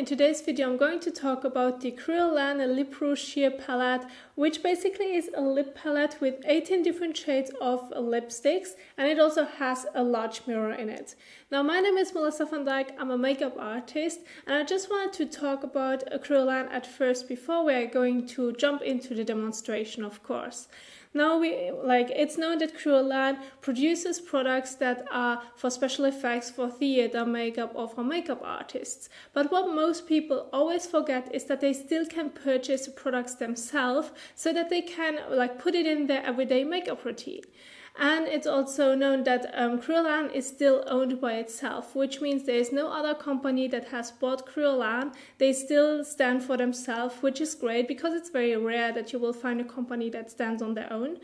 today's video I'm going to talk about the Kryolan Lip Rouge Sheer Palette, which basically is a lip palette with 18 different shades of lipsticks, and it also has a large mirror in it. Now, my name is Melissa van Dijk, I'm a makeup artist, and I just wanted to talk about Kryolan at first before we are going to jump into the demonstration, of course. Now, it's known that Kryolan produces products that are for special effects, for theater makeup, or for makeup artists. But what most people always forget is that they still can purchase the products themselves so that they can put it in their everyday makeup routine. And it's also known that Kryolan is still owned by itself, which means there is no other company that has bought Kryolan. They still stand for themselves, which is great because it's very rare that you will find a company that stands on their own.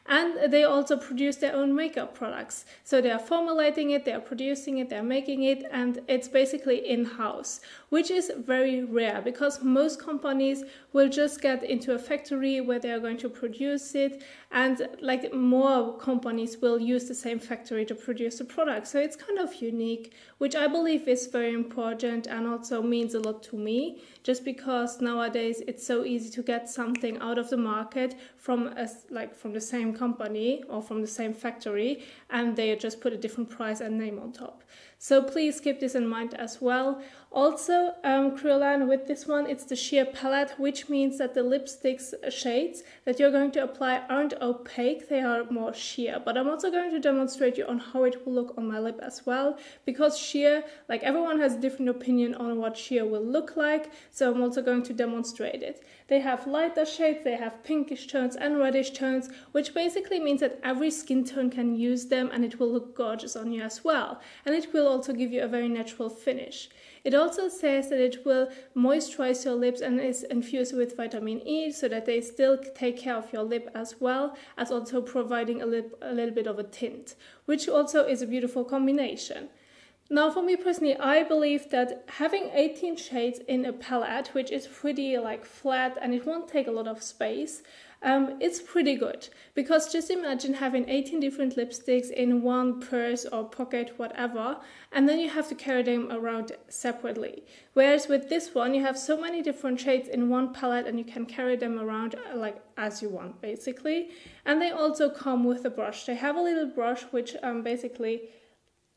And they also produce their own makeup products. So they are formulating it, they are producing it, they are making it, and it's basically in-house, which is very rare because most companies will just get into a factory where they are going to produce it, and more companies will use the same factory to produce the product. So it's kind of unique, which I believe is very important and also means a lot to me, just because nowadays it's so easy to get something out of the market from the same company or from the same factory, and they just put a different price and name on top. So please keep this in mind as well. Also, Kryolan, with this one, it's the sheer palette, which means that the lipsticks shades that you're going to apply aren't opaque, they are more sheer. But I'm also going to demonstrate you on how it will look on my lip as well, because sheer, everyone has a different opinion on what sheer will look like, so I'm also going to demonstrate it. They have lighter shades, they have pinkish tones and reddish tones, which basically means that every skin tone can use them and it will look gorgeous on you as well. And it will also give you a very natural finish. It also says that it will moisturize your lips and is infused with vitamin E so that they still take care of your lip as well as also providing a little bit of a tint, which also is a beautiful combination. Now, for me personally, I believe that having 18 shades in a palette, which is pretty flat and it won't take a lot of space, it's pretty good. Because just imagine having 18 different lipsticks in one purse or pocket, whatever, and then you have to carry them around separately. Whereas with this one, you have so many different shades in one palette and you can carry them around as you want, basically. And they also come with a brush. They have a little brush which basically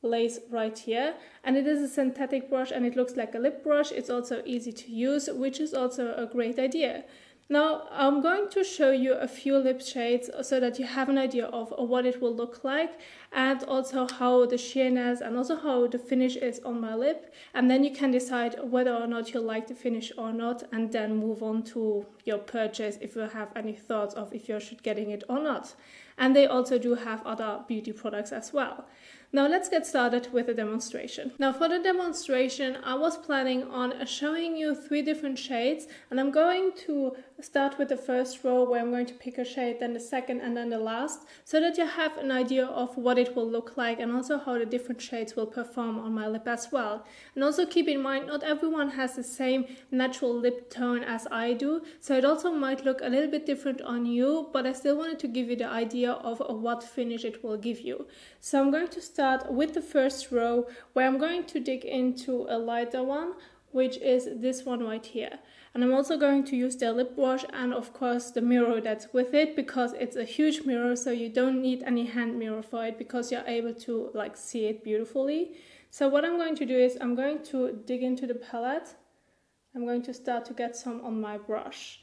lays right here, and it is a synthetic brush and it looks like a lip brush. It's also easy to use, which is also a great idea. Now, I'm going to show you a few lip shades so that you have an idea of what it will look like, and also how the sheerness and also how the finish is on my lip, and then you can decide whether or not you like the finish or not, and then move on to your purchase if you have any thoughts of if you should getting it or not. And they also do have other beauty products as well. Now let's get started with the demonstration. Now for the demonstration, I was planning on showing you 3 different shades, and I'm going to start with the first row where I'm going to pick a shade, then the second, and then the last, so that you have an idea of what it will look like and also how the different shades will perform on my lip as well. And also keep in mind, not everyone has the same natural lip tone as I do, so it also might look a little bit different on you, but I still wanted to give you the idea of what finish it will give you. So I'm going to start with the first row where I'm going to dig into a lighter one, which is this one right here. And I'm also going to use the lip brush and of course the mirror that's with it, because it's a huge mirror, so you don't need any hand mirror for it because you're able to see it beautifully. So what I'm going to do is I'm going to dig into the palette. I'm going to start to get some on my brush.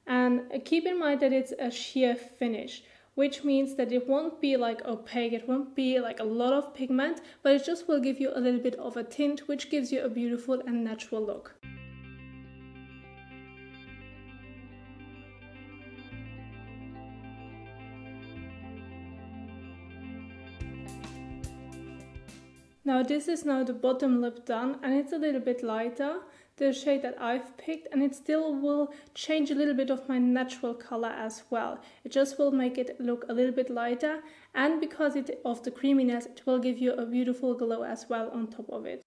And keep in mind that it's a sheer finish, which means that it won't be opaque, it won't be a lot of pigment, but it just will give you a little bit of a tint, which gives you a beautiful and natural look. Now this is now the bottom lip done, and it's a little bit lighter, the shade that I've picked, and it still will change a little bit of my natural color as well. It just will make it look a little bit lighter, and because of the creaminess, it will give you a beautiful glow as well on top of it.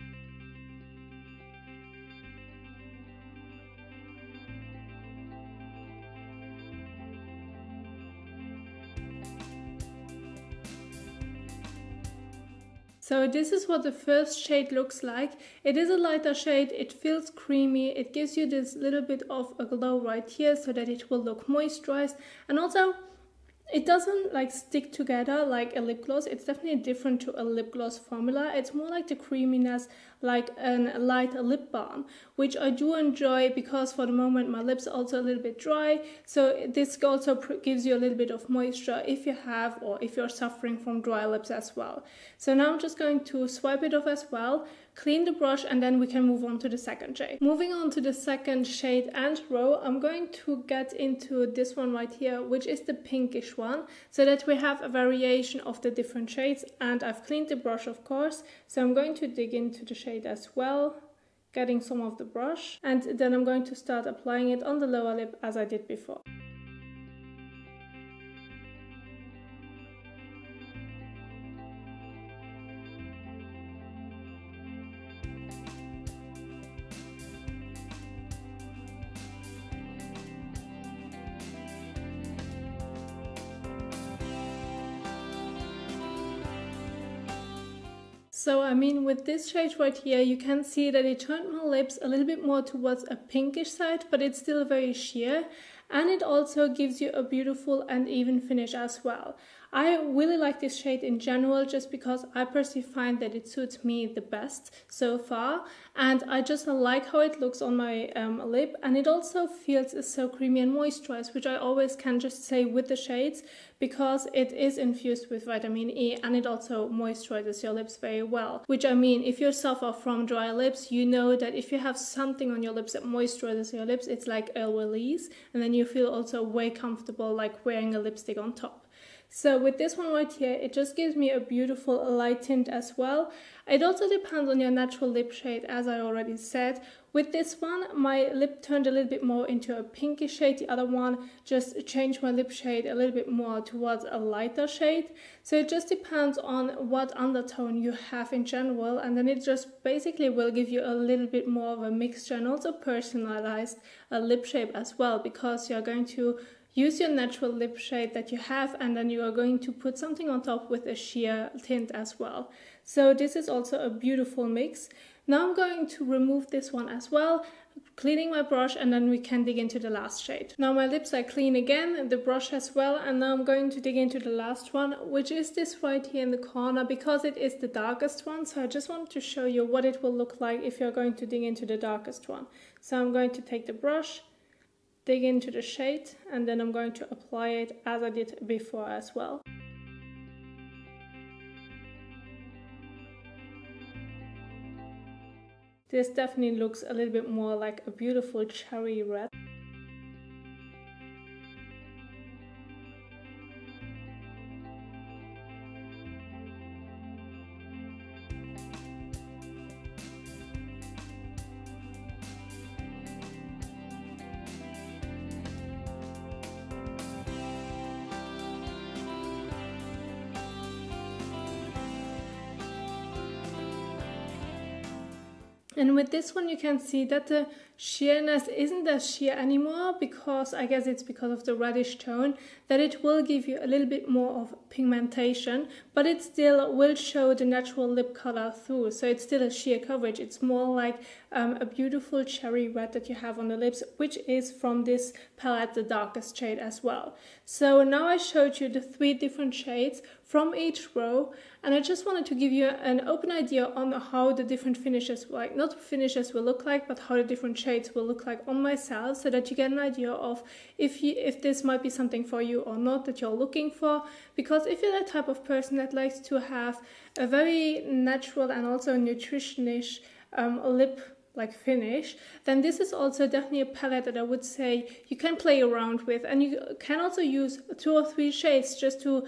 So this is what the first shade looks like. It is a lighter shade, it feels creamy, it gives you this little bit of a glow right here so that it will look moisturized, and also it doesn't like stick together like a lip gloss. It's definitely different to a lip gloss formula. It's more like the creaminess like a light lip balm, which I do enjoy because for the moment my lips are also a little bit dry. So this also gives you a little bit of moisture if you have or if you're suffering from dry lips as well. So now I'm just going to swipe it off as well, clean the brush, and then we can move on to the second shade. Moving on to the second shade and row, I'm going to get into this one right here, which is the pinkish one, so that we have a variation of the different shades. And I've cleaned the brush, of course, so I'm going to dig into the shade as well, getting some of the brush, and then I'm going to start applying it on the lower lip as I did before. So I mean, with this shade right here, you can see that it turned my lips a little bit more towards a pinkish side, but it's still very sheer, and it also gives you a beautiful and even finish as well. I really like this shade in general just because I personally find that it suits me the best so far, and I just like how it looks on my lip, and it also feels so creamy and moisturized, which I always can just say with the shades, because it is infused with vitamin E and it also moisturizes your lips very well. Which I mean, if you suffer from dry lips, you know that if you have something on your lips that moisturizes your lips, it's like a release, and then you feel also way comfortable like wearing a lipstick on top. So with this one right here, it just gives me a beautiful light tint as well. It also depends on your natural lip shade, as I already said. With this one, my lip turned a little bit more into a pinky shade. The other one just changed my lip shade a little bit more towards a lighter shade. So it just depends on what undertone you have in general, and then it just basically will give you a little bit more of a mixture and also personalized lip shape as well, because you're going to use your natural lip shade that you have, and then you are going to put something on top with a sheer tint as well. So this is also a beautiful mix. Now I'm going to remove this one as well, cleaning my brush, and then we can dig into the last shade. Now my lips are clean again, the brush as well, and now I'm going to dig into the last one, which is this right here in the corner, because it is the darkest one. So I just wanted to show you what it will look like if you're going to dig into the darkest one. So I'm going to take the brush, dig into the shade, and then I'm going to apply it as I did before as well. This definitely looks a little bit more like a beautiful cherry red. And with this one you can see that the sheerness isn't as sheer anymore, because I guess it's because of the reddish tone, that it will give you a little bit more of pigmentation, but it still will show the natural lip color through. So it's still a sheer coverage. It's more like a beautiful cherry red that you have on the lips, which is from this palette, the darkest shade as well. So now I showed you the 3 different shades from each row, and I just wanted to give you an open idea on how the different finishes, like not finishes will look like, but how the different shades will look like on myself, so that you get an idea of if this might be something for you or not that you're looking for. Because if you're the type of person that likes to have a very natural and also nutritionish lip like finish, then this is also definitely a palette that I would say you can play around with, and you can also use 2 or 3 shades just to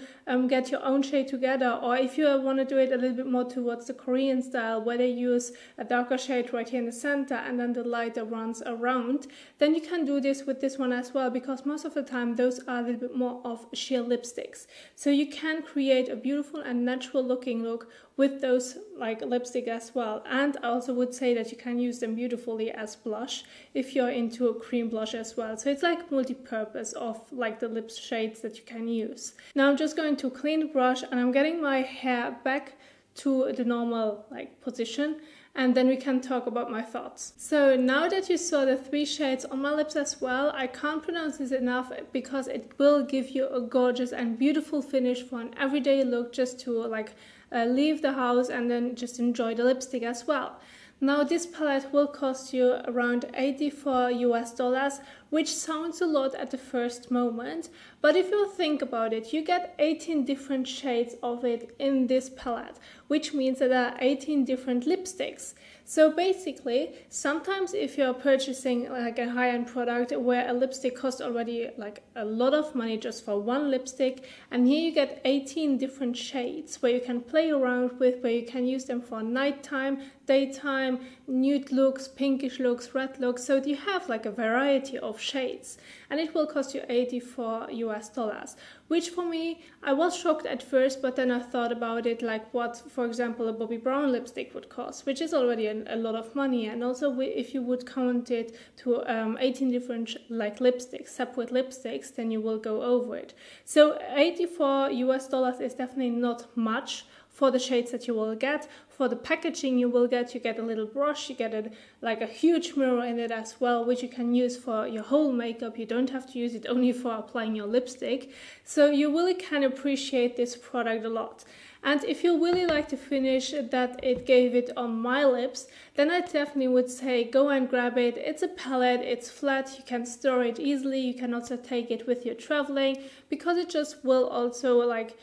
get your own shade together. Or if you want to do it a little bit more towards the Korean style, where they use a darker shade right here in the center and then the lighter runs around, then you can do this with this one as well, because most of the time those are a little bit more of sheer lipsticks. So you can create a beautiful and natural looking look with those like lipstick as well. And I also would say that you can use them beautifully as blush if you're into a cream blush as well. So it's like multi-purpose of like the lip shades that you can use. Now I'm just going to clean the brush, and I'm getting my hair back to the normal like position, and then we can talk about my thoughts. So now that you saw the 3 shades on my lips as well, I can't pronounce this enough because it will give you a gorgeous and beautiful finish for an everyday look, just to like leave the house and then just enjoy the lipstick as well. Now this palette will cost you around $84 US, which sounds a lot at the first moment, but if you think about it, you get 18 different shades of it in this palette, which means that there are 18 different lipsticks. So basically, sometimes if you're purchasing like a high-end product where a lipstick costs already like a lot of money just for one lipstick, and here you get 18 different shades where you can play around with, where you can use them for nighttime, daytime, nude looks, pinkish looks, red looks, so you have like a variety of shades, and it will cost you $84 US, which for me, I was shocked at first, but then I thought about it like what, for example, a Bobbi Brown lipstick would cost, which is already a lot of money, and also if you would count it to 18 different like lipsticks, separate lipsticks, then you will go over it. So $84 is definitely not much for the shades that you will get. For the packaging you get a little brush, you get like a huge mirror in it as well, which you can use for your whole makeup. You don't have to use it only for applying your lipstick. So you really can appreciate this product a lot. And if you really like the finish that it gave it on my lips, then I definitely would say go and grab it. It's a palette, it's flat, you can store it easily, you can also take it with you traveling, because it just will also like,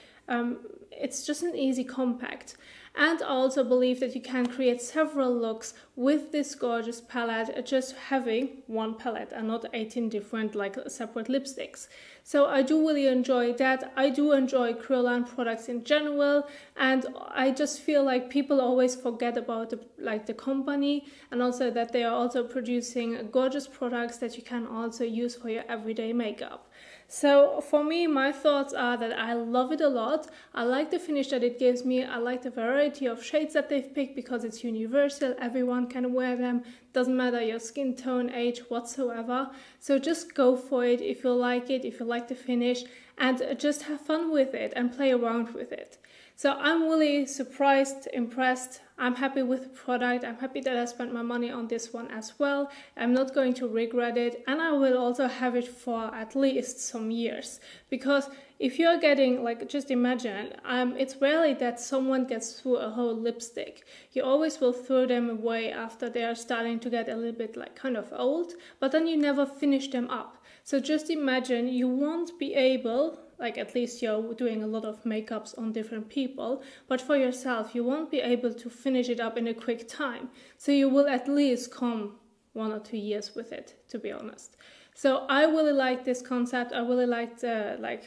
it's just an easy compact. And I also believe that you can create several looks with this gorgeous palette, just having one palette and not 18 different like separate lipsticks. So I do really enjoy that. I do enjoy Kryolan products in general, and I just feel like people always forget about the company, and also that they are also producing gorgeous products that you can also use for your everyday makeup. So for me, my thoughts are that I love it a lot. I like the finish that it gives me. I like the variety of shades that they've picked because it's universal. Everyone can wear them. Doesn't matter your skin tone, age, whatsoever. So just go for it if you like it, if you like the finish, and just have fun with it and play around with it. So I'm really surprised, impressed. I'm happy with the product. I'm happy that I spent my money on this one as well. I'm not going to regret it, and I will also have it for at least some years. Because if you're getting, like, just imagine, it's rarely that someone gets through a whole lipstick. You always will throw them away after they are starting to get a little bit like kind of old, but then you never finish them up. So just imagine you won't be able, like at least you're doing a lot of makeups on different people, but for yourself you won't be able to finish it up in a quick time. So you will at least come 1 or 2 years with it, to be honest. So I really like this concept. I really like the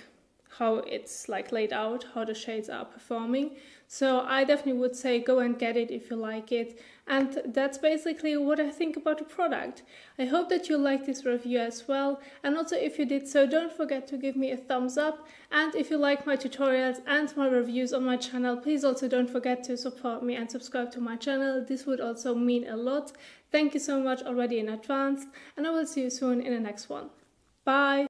how it's like laid out, how the shades are performing. So I definitely would say go and get it if you like it. And that's basically what I think about the product. I hope that you liked this review as well. And also if you did so, don't forget to give me a thumbs up. And if you like my tutorials and my reviews on my channel, please also don't forget to support me and subscribe to my channel. This would also mean a lot. Thank you so much already in advance. And I will see you soon in the next one. Bye!